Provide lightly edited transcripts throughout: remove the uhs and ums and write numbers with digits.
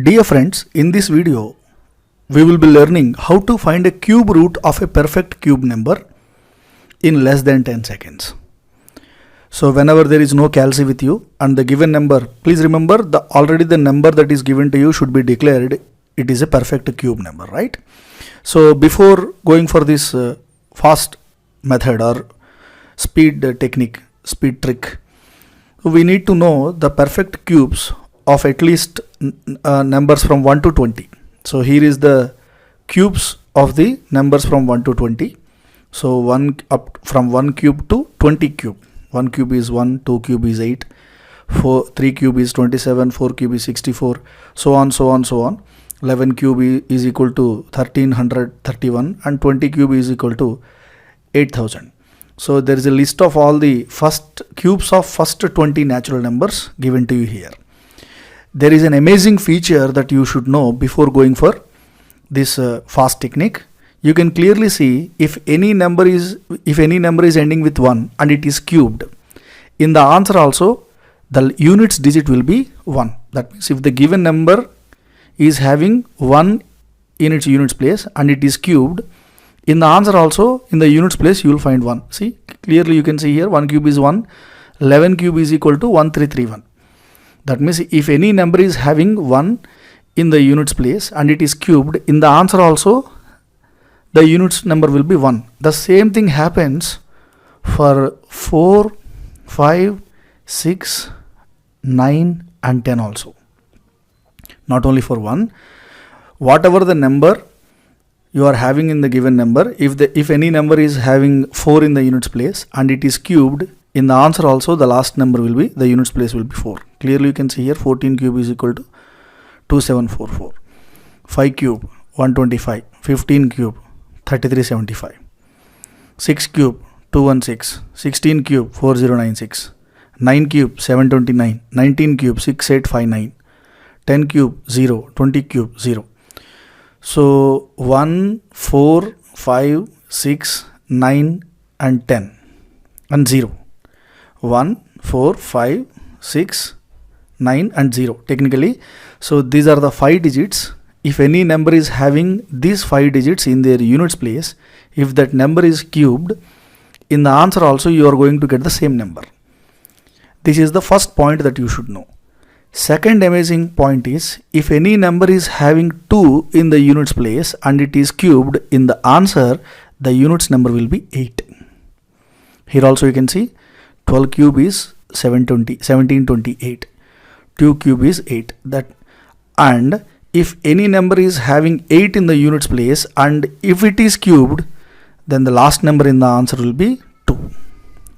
Dear friends, in this video, we will be learning how to find a cube root of a perfect cube number in less than 10 seconds. So whenever there is no calci with you and the given number, please remember already the number that is given to you should be declared. It is a perfect cube number, right? So before going for this fast method or speed technique, speed trick, we need to know the perfect cubes of at least numbers from 1 to 20. So here is the cubes of the numbers from 1 to 20. So 1 up from 1 cube to 20 cube. 1 cube is 1, 2 cube is 8, 3 cube is 27, 4 cube is 64, so on, so on, so on. 11 cube is equal to 1331 and 20 cube is equal to 8000. So there is a list of all the first cubes of first 20 natural numbers given to you here. There is an amazing feature that you should know before going for this fast technique. You can clearly see if any number is ending with 1 and it is cubed, in the answer also the units digit will be 1. That means if the given number is having 1 in its units place and it is cubed, in the answer also in the units place you will find 1. See, clearly you can see here 1 cube is 1, 11 cube is equal to 1331. That means if any number is having 1 in the units place and it is cubed, in the answer also the units number will be 1. The same thing happens for 4, 5, 6, 9 and 10 also. Not only for 1, whatever the number you are having in the given number, if any number is having 4 in the units place and it is cubed, in the answer also the last number will be, the units place will be 4. Clearly you can see here 14 cube is equal to 2744. 5 cube 125. 15 cube 3375. 6 cube 216. 16 cube 4096. 9 cube 729. 19 cube 6859. 10 cube 0. 20 cube 0. So 1, 4, 5, 6, 9 and 10 and 0. 1, 4, 5, 6, 9 and 0 technically. So these are the 5 digits. If any number is having these 5 digits in their units place, if that number is cubed, in the answer also you are going to get the same number. This is the first point that you should know. Second amazing point is, if any number is having 2 in the units place and it is cubed, in the answer the units number will be 8. Here also you can see 12 cube is 1728. 2 cube is 8. And if any number is having 8 in the units place and if it is cubed, then the last number in the answer will be 2.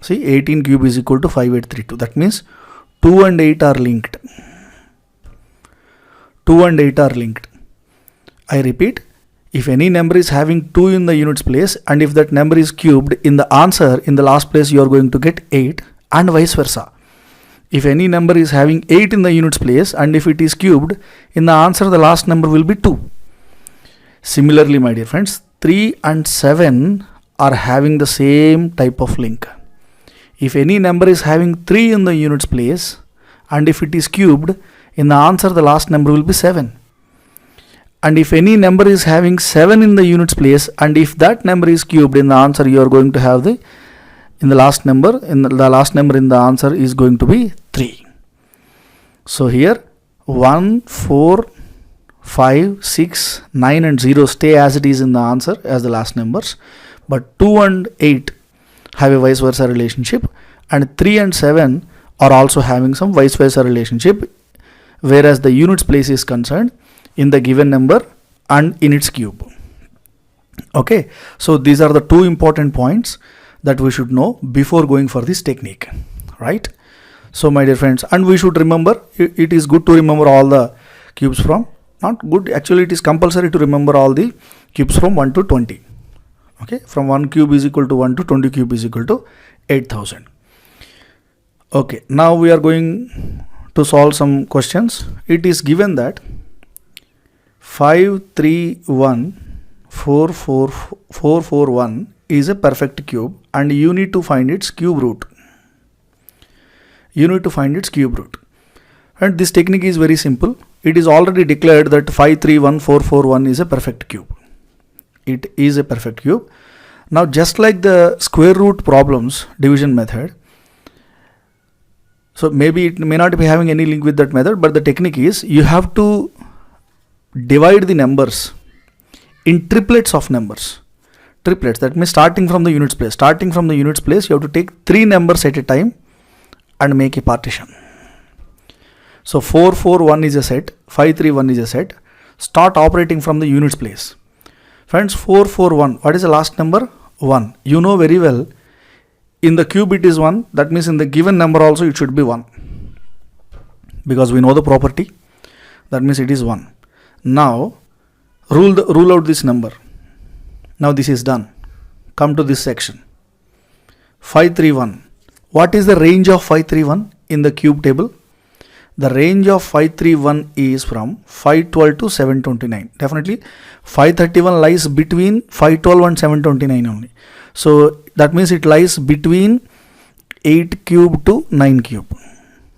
See, 18 cube is equal to 5832. That means 2 and 8 are linked. 2 and 8 are linked. I repeat, if any number is having 2 in the units place and if that number is cubed, in the answer in the last place you are going to get 8, and vice versa. If any number is having 8 in the units place and if it is cubed, in the answer the last number will be 2. Similarly, my dear friends, 3 and 7 are having the same type of link. If any number is having 3 in the units place and if it is cubed, in the answer the last number will be 7. And if any number is having 7 in the units place and if that number is cubed, in the answer you are going to have the last number in the answer is going to be 3. So here 1, 4, 5, 6, 9 and 0 stay as it is in the answer as the last numbers, but 2 and 8 have a vice versa relationship and 3 and 7 are also having some vice versa relationship, whereas the units place is concerned in the given number and in its cube. Okay, so these are the 2 important points that we should know before going for this technique, right? So my dear friends, and we should remember, it is good to remember all the cubes from, not good, actually it is compulsory to remember all the cubes from 1 to 20. Okay, from 1 cube is equal to 1 to 20 cube is equal to 8000. Okay, now we are going to solve some questions. It is given that 531441 is a perfect cube and you need to find its cube root. And this technique is very simple. It is already declared that 531441 is a perfect cube. It is a perfect cube. Now just like the square root problems division method, so maybe it may not be having any link with that method, but the technique is you have to divide the numbers in triplets of numbers. Triplets, that means starting from the units place. Starting from the units place, you have to take 3 numbers at a time and make a partition. So 441 is a set, 531 is a set. Start operating from the units place. Friends, 441, what is the last number? 1. You know very well, in the cube it is 1, that means in the given number also it should be 1. Because we know the property, that means it is 1. Now, rule out this number. Now this is done. Come to this section. 531. What is the range of 531 in the cube table? The range of 531 is from 512 to 729. Definitely 531 lies between 512 and 729 only. So that means it lies between 8 cube to 9 cube.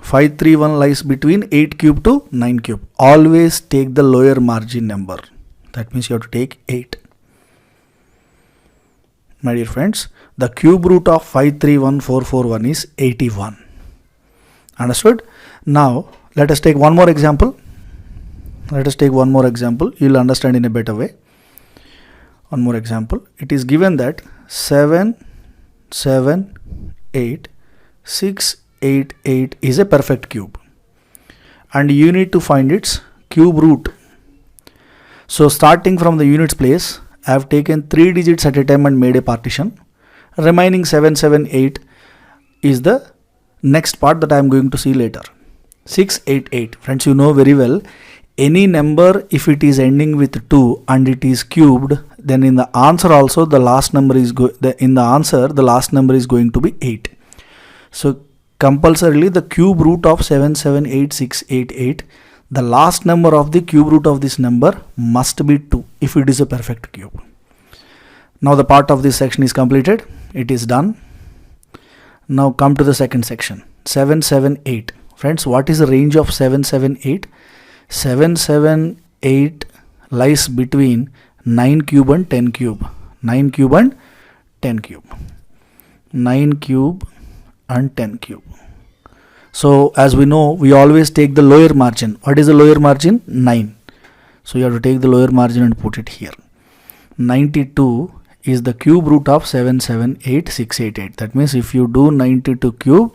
531 lies between 8 cube to 9 cube. Always take the lower margin number. That means you have to take 8. My dear friends, the cube root of 531441 is 81. Understood? Now let us take one more example. You will understand in a better way. One more example. It is given that 7, 7, 8, 6, 8, 8 is a perfect cube. And you need to find its cube root. So starting from the units place, I have taken 3 digits at a time and made a partition. Remaining 7, 7, 8 is the next part that I am going to see later. 6, 8, 8. Friends, you know very well, any number if it is ending with 2 and it is cubed, then in the answer also the last number is the last number is going to be 8. So compulsorily the cube root of 7, 7, 8, 6, 8, 8, the last number of the cube root of this number must be 2 if it is a perfect cube. Now the part of this section is completed. It is done. Now come to the second section. 7, 7, 8. Friends, what is the range of 7, 7, 8? 7, 7, 8 lies between 9 cube and 10 cube. 9 cube and 10 cube. 9 cube and 10 cube. So as we know, we always take the lower margin. What is the lower margin? 9. So you have to take the lower margin and put it here. 92 is the cube root of 7, 7, 8, 6, 8, 8. That means if you do 92 cube,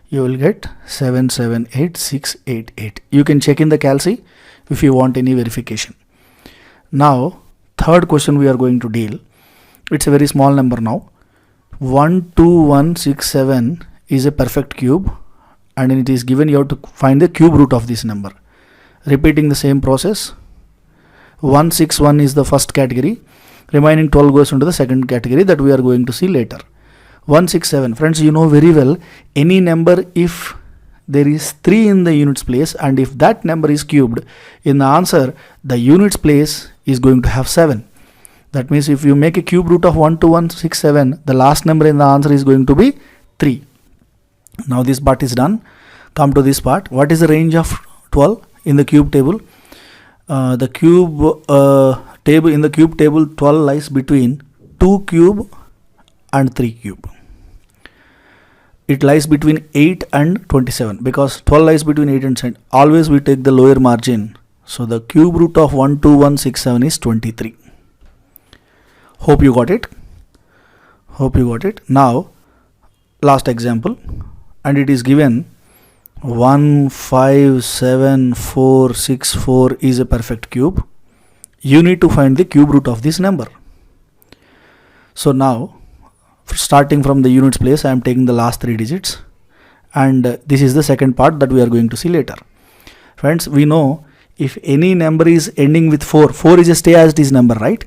you will get 7, 7, 8, 6, 8, 8. You can check in the calci if you want any verification. Now, third question we are going to deal. It's a very small number now. 12167 is a perfect cube and it is given you have to find the cube root of this number. Repeating the same process. 161 is the first category. Remaining 12 goes into the second category that we are going to see later. 167. Friends, you know very well, any number if there is 3 in the units place and if that number is cubed, in the answer the units place is going to have 7. That means if you make a cube root of 12167, the last number in the answer is going to be 3. Now this part is done. Come to this part. What is the range of 12 in the cube table? In the cube table 12 lies between 2 cube and 3 cube. It lies between 8 and 27 because 12 lies between 8 and 7. Always we take the lower margin. So the cube root of 12167 is 23. Hope you got it. Now last example, and it is given 157,464 is a perfect cube. You need to find the cube root of this number. So now starting from the units place, I am taking the last 3 digits and this is the second part that we are going to see later. Friends, we know if any number is ending with 4, 4 is a stay as it is number, right?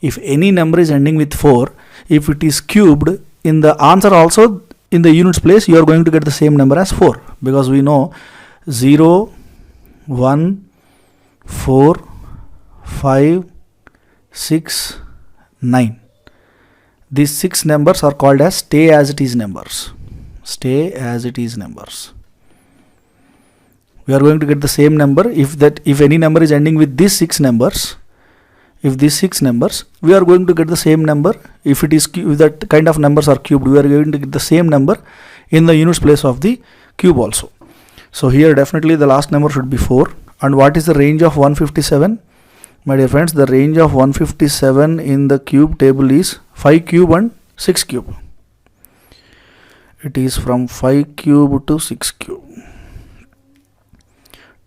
If any number is ending with 4, if it is cubed, in the answer also in the units place you are going to get the same number as 4 because we know 0, 1, 4, 5, 6, 9. These 6 numbers are called as stay as it is numbers. we are going to get the same number if any number is ending with these 6 numbers. If these 6 numbers, we are going to get the same number. If that kind of numbers are cubed, we are going to get the same number in the units place of the cube also. So here definitely the last number should be 4. And what is the range of 157? My dear friends, the range of 157 in the cube table is 5 cube and 6 cube. It is from 5 cube to 6 cube.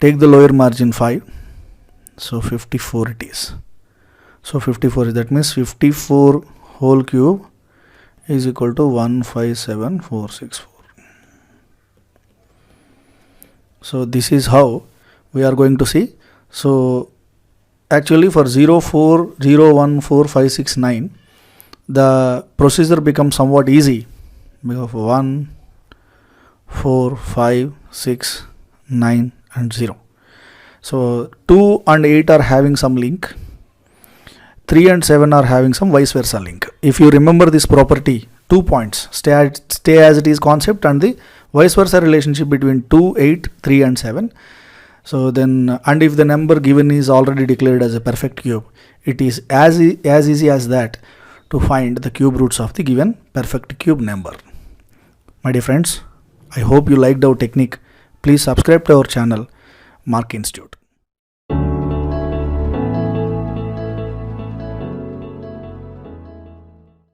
Take the lower margin 5. So 54 it is. So 54 is, that means 54 whole cube is equal to 157464. So this is how we are going to see. So actually for 04, 014, 569, the procedure becomes somewhat easy because 1, 4, 5, 6, 9 and 0. So 2 and 8 are having some link. 3 and 7 are having some vice versa link. If you remember this property, 2 points, stay as it is concept and the vice versa relationship between 2, 8, 3 and 7. So then, and if the number given is already declared as a perfect cube, it is as easy as that to find the cube roots of the given perfect cube number. My dear friends, I hope you liked our technique. Please subscribe to our channel, Mark Institute.